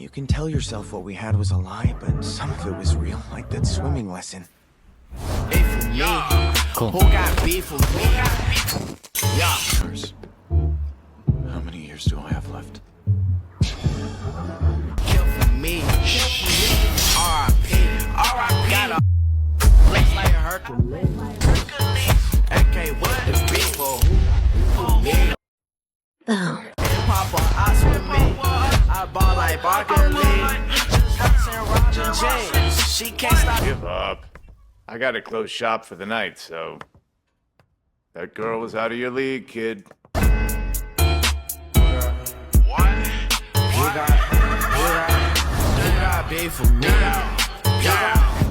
You can tell yourself what we had was a lie, but some of it was real, like that swimming lesson. Beef for me. Cool. Who got beef with me? Yeah. How many years do I have left? Kill for me. R.I.P. R.I.P. Got a flex like a Hercules. AK with the beef for me. Papa, I swim me. I ball like Barkley. Hudson, Roger James. She can't stop. Give up. I gotta close shop for the night, so... That girl was out of your league, kid. What? You got beef for me. Yeah.